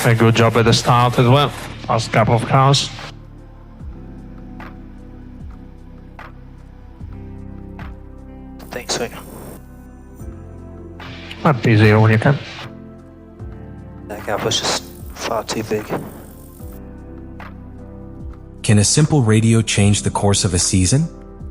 A good job at the start as well. Last couple of cars. Think so. Not busy when you can. That gap was just far too big. Can a simple radio change the course of a season?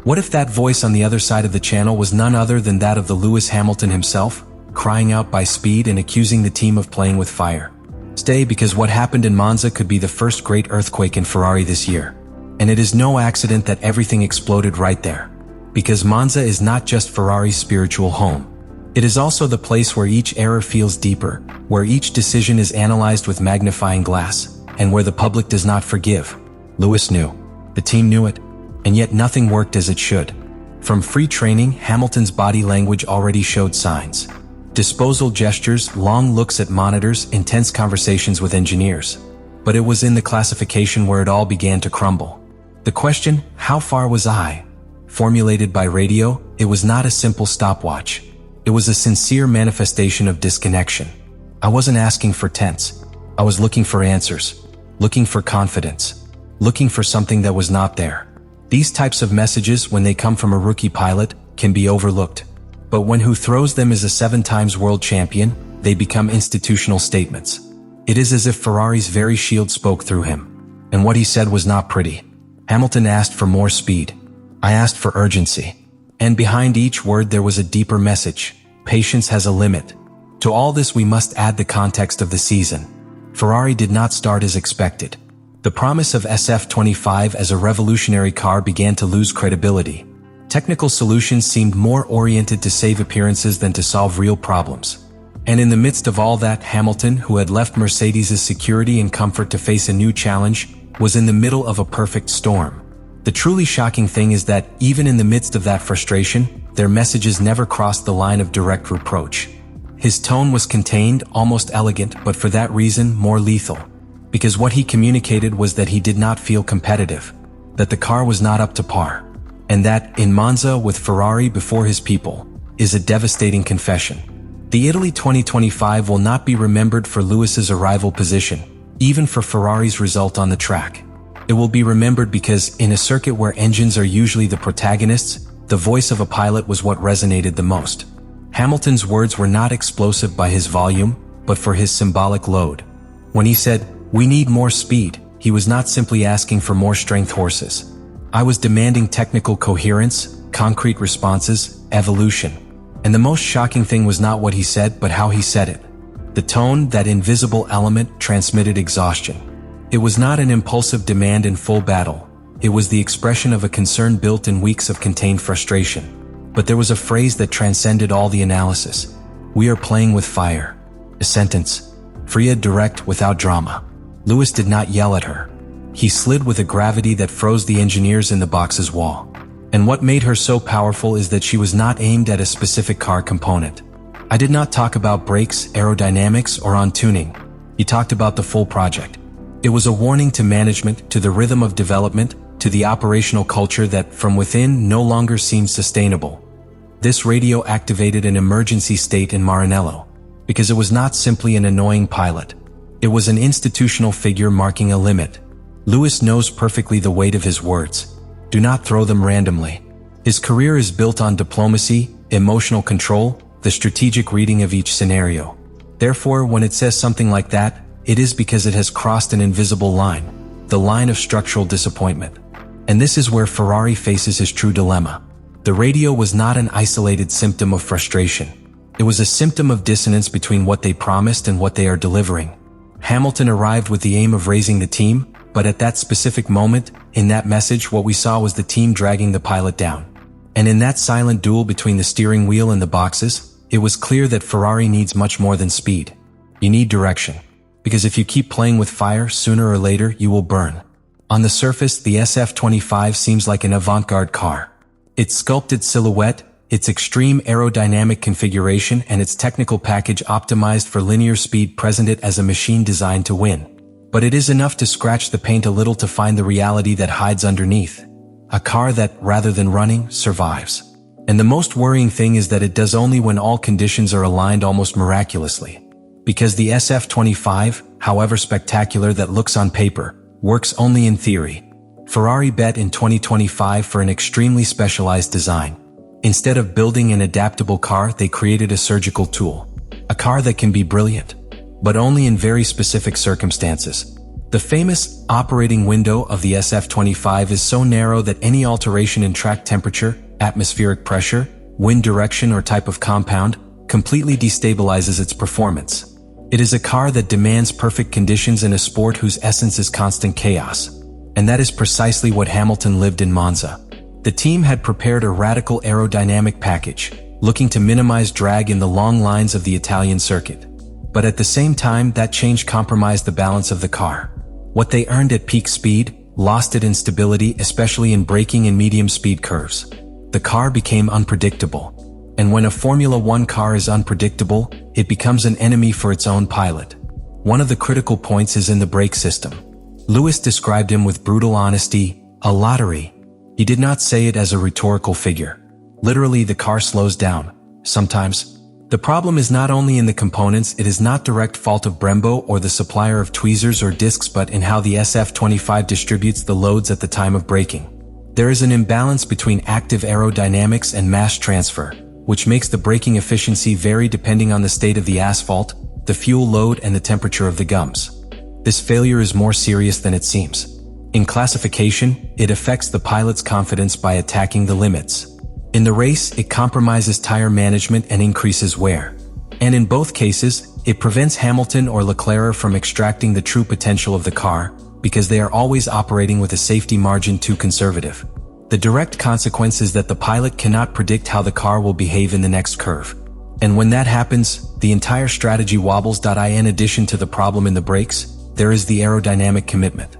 What if that voice on the other side of the channel was none other than that of the Lewis Hamilton himself, crying out by speed and accusing the team of playing with fire? Stay, because what happened in Monza could be the first great earthquake in Ferrari this year. And it is no accident that everything exploded right there. Because Monza is not just Ferrari's spiritual home. It is also the place where each error feels deeper, where each decision is analyzed with magnifying glass, and where the public does not forgive. Lewis knew. The team knew it. And yet nothing worked as it should. From free training, Hamilton's body language already showed signs. Disposal gestures, long looks at monitors, intense conversations with engineers. But it was in the classification where it all began to crumble. The question, how far was I? Formulated by radio, it was not a simple stopwatch. It was a sincere manifestation of disconnection. I wasn't asking for tense. I was looking for answers. Looking for confidence. Looking for something that was not there. These types of messages, when they come from a rookie pilot, can be overlooked. But when who throws them is a 7-time world champion, they become institutional statements. It is as if Ferrari's very shield spoke through him. And what he said was not pretty. Hamilton asked for more speed. I asked for urgency. And behind each word there was a deeper message. Patience has a limit. To all this we must add the context of the season. Ferrari did not start as expected. The promise of SF25 as a revolutionary car began to lose credibility. Technical solutions seemed more oriented to save appearances than to solve real problems. And in the midst of all that, Hamilton, who had left Mercedes' security and comfort to face a new challenge, was in the middle of a perfect storm. The truly shocking thing is that, even in the midst of that frustration, their messages never crossed the line of direct reproach. His tone was contained, almost elegant, but for that reason, more lethal. Because what he communicated was that he did not feel competitive, that the car was not up to par, and that, in Monza with Ferrari before his people, is a devastating confession. The Italy 2025 will not be remembered for Lewis's arrival position, even for Ferrari's result on the track. It will be remembered because, in a circuit where engines are usually the protagonists, the voice of a pilot was what resonated the most. Hamilton's words were not explosive by his volume, but for his symbolic load. When he said, "We need more speed," he was not simply asking for more strength horses. I was demanding technical coherence, concrete responses, evolution. And the most shocking thing was not what he said, but how he said it. The tone, that invisible element, transmitted exhaustion. It was not an impulsive demand in full battle. It was the expression of a concern built in weeks of contained frustration. But there was a phrase that transcended all the analysis. "We are playing with fire." A sentence. Free, direct, without drama. Lewis did not yell at her. He slid with a gravity that froze the engineers in the box's wall. And what made her so powerful is that she was not aimed at a specific car component. I did not talk about brakes, aerodynamics, or on tuning. He talked about the full project. It was a warning to management, to the rhythm of development, to the operational culture that, from within, no longer seemed sustainable. This radio activated an emergency state in Maranello, because it was not simply an annoying pilot. It was an institutional figure marking a limit. Lewis knows perfectly the weight of his words. Do not throw them randomly. His career is built on diplomacy, emotional control, the strategic reading of each scenario. Therefore, when it says something like that, it is because it has crossed an invisible line, the line of structural disappointment. And this is where Ferrari faces his true dilemma. The radio was not an isolated symptom of frustration. It was a symptom of dissonance between what they promised and what they are delivering. Hamilton arrived with the aim of raising the team, but at that specific moment, in that message, what we saw was the team dragging the pilot down. And in that silent duel between the steering wheel and the boxes, it was clear that Ferrari needs much more than speed. You need direction. Because if you keep playing with fire, sooner or later, you will burn. On the surface, the SF25 seems like an avant-garde car. Its sculpted silhouette, its extreme aerodynamic configuration, and its technical package optimized for linear speed present it as a machine designed to win. But it is enough to scratch the paint a little to find the reality that hides underneath. A car that, rather than running, survives. And the most worrying thing is that it does only when all conditions are aligned almost miraculously. Because the SF25, however spectacular that looks on paper, works only in theory. Ferrari bet in 2025 for an extremely specialized design. Instead of building an adaptable car, they created a surgical tool. A car that can be brilliant, but only in very specific circumstances. The famous operating window of the SF25 is so narrow that any alteration in track temperature, atmospheric pressure, wind direction or type of compound completely destabilizes its performance. It is a car that demands perfect conditions in a sport whose essence is constant chaos. And that is precisely what Hamilton lived in Monza. The team had prepared a radical aerodynamic package, looking to minimize drag in the long lines of the Italian circuit. But at the same time, that change compromised the balance of the car. What they earned at peak speed, lost it in stability, especially in braking and medium speed curves. The car became unpredictable. And when a Formula One car is unpredictable, it becomes an enemy for its own pilot. One of the critical points is in the brake system. Lewis described him with brutal honesty, a lottery. He did not say it as a rhetorical figure. Literally, the car slows down, sometimes. The problem is not only in the components, it is not direct fault of Brembo or the supplier of tweezers or discs, but in how the SF25 distributes the loads at the time of braking. There is an imbalance between active aerodynamics and mass transfer, which makes the braking efficiency vary depending on the state of the asphalt, the fuel load, and the temperature of the gums. This failure is more serious than it seems. In classification, it affects the pilot's confidence by attacking the limits. In the race, it compromises tire management and increases wear. And in both cases, it prevents Hamilton or Leclerc from extracting the true potential of the car, because they are always operating with a safety margin too conservative. The direct consequence is that the pilot cannot predict how the car will behave in the next curve. And when that happens, the entire strategy wobbles. In addition to the problem in the brakes, there is the aerodynamic commitment.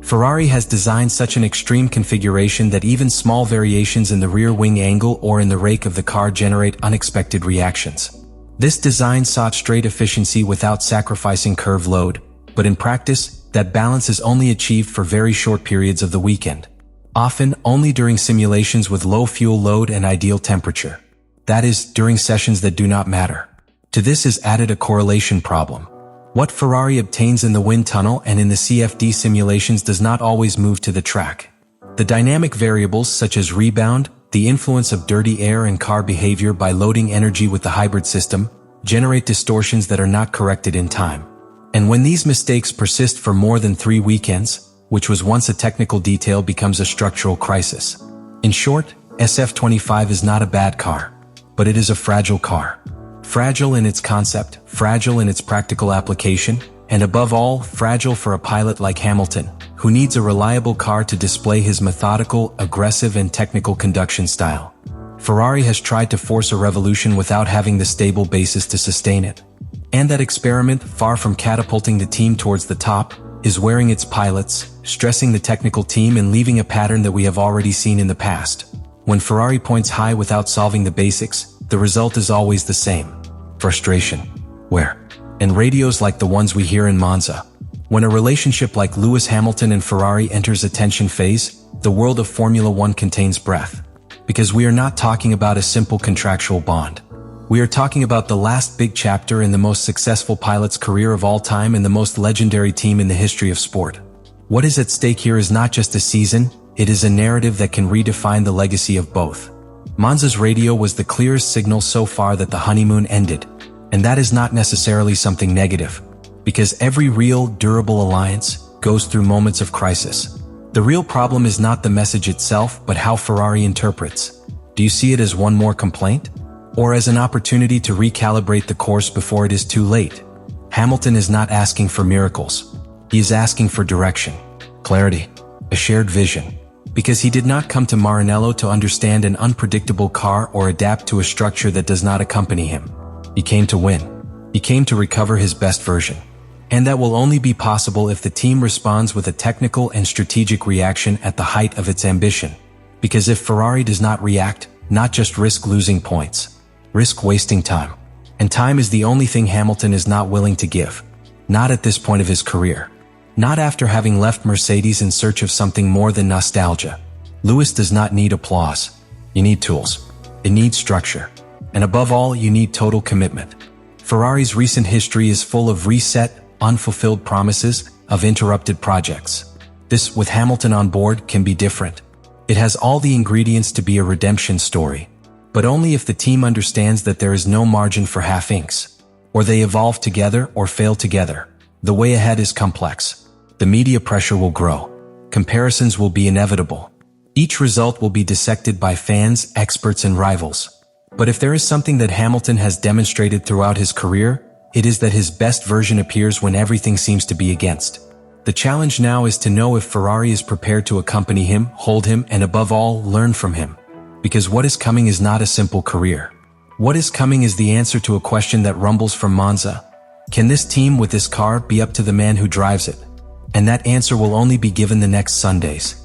Ferrari has designed such an extreme configuration that even small variations in the rear wing angle or in the rake of the car generate unexpected reactions. This design sought straight efficiency without sacrificing curve load, but in practice, that balance is only achieved for very short periods of the weekend. Often only during simulations with low fuel load and ideal temperature. That is, during sessions that do not matter. To this is added a correlation problem. What Ferrari obtains in the wind tunnel and in the CFD simulations does not always move to the track. The dynamic variables such as rebound, the influence of dirty air and car behavior by loading energy with the hybrid system, generate distortions that are not corrected in time. And when these mistakes persist for more than 3 weekends, which was once a technical detail, becomes a structural crisis. In short, SF25 is not a bad car, but it is a fragile car. Fragile in its concept, fragile in its practical application, and above all, fragile for a pilot like Hamilton, who needs a reliable car to display his methodical, aggressive, and technical conduction style. Ferrari has tried to force a revolution without having the stable basis to sustain it. And that experiment, far from catapulting the team towards the top, is wearing its pilots, stressing the technical team, and leaving a pattern that we have already seen in the past. When Ferrari points high without solving the basics, the result is always the same. Frustration. Wear. And radios like the ones we hear in Monza. When a relationship like Lewis Hamilton and Ferrari enters a tension phase, the world of Formula One contains breath. Because we are not talking about a simple contractual bond. We are talking about the last big chapter in the most successful pilot's career of all time and the most legendary team in the history of sport. What is at stake here is not just a season, it is a narrative that can redefine the legacy of both. Monza's radio was the clearest signal so far that the honeymoon ended. And that is not necessarily something negative. Because every real, durable alliance goes through moments of crisis. The real problem is not the message itself, but how Ferrari interprets. Do you see it as one more complaint? Or as an opportunity to recalibrate the course before it is too late? Hamilton is not asking for miracles. He is asking for direction, clarity, a shared vision. Because he did not come to Maranello to understand an unpredictable car or adapt to a structure that does not accompany him. He came to win. He came to recover his best version. And that will only be possible if the team responds with a technical and strategic reaction at the height of its ambition. Because if Ferrari does not react, not just risk losing points, risk wasting time. And time is the only thing Hamilton is not willing to give. Not at this point of his career. Not after having left Mercedes in search of something more than nostalgia. Lewis does not need applause. You need tools. It needs structure. And above all, you need total commitment. Ferrari's recent history is full of reset, unfulfilled promises, of interrupted projects. This, with Hamilton on board, can be different. It has all the ingredients to be a redemption story. But only if the team understands that there is no margin for half-inks. Or they evolve together or fail together. The way ahead is complex. The media pressure will grow. Comparisons will be inevitable. Each result will be dissected by fans, experts, and rivals. But if there is something that Hamilton has demonstrated throughout his career, it is that his best version appears when everything seems to be against. The challenge now is to know if Ferrari is prepared to accompany him, hold him, and above all, learn from him. Because what is coming is not a simple career. What is coming is the answer to a question that rumbles from Monza. Can this team with this car be up to the man who drives it? And that answer will only be given the next Sundays.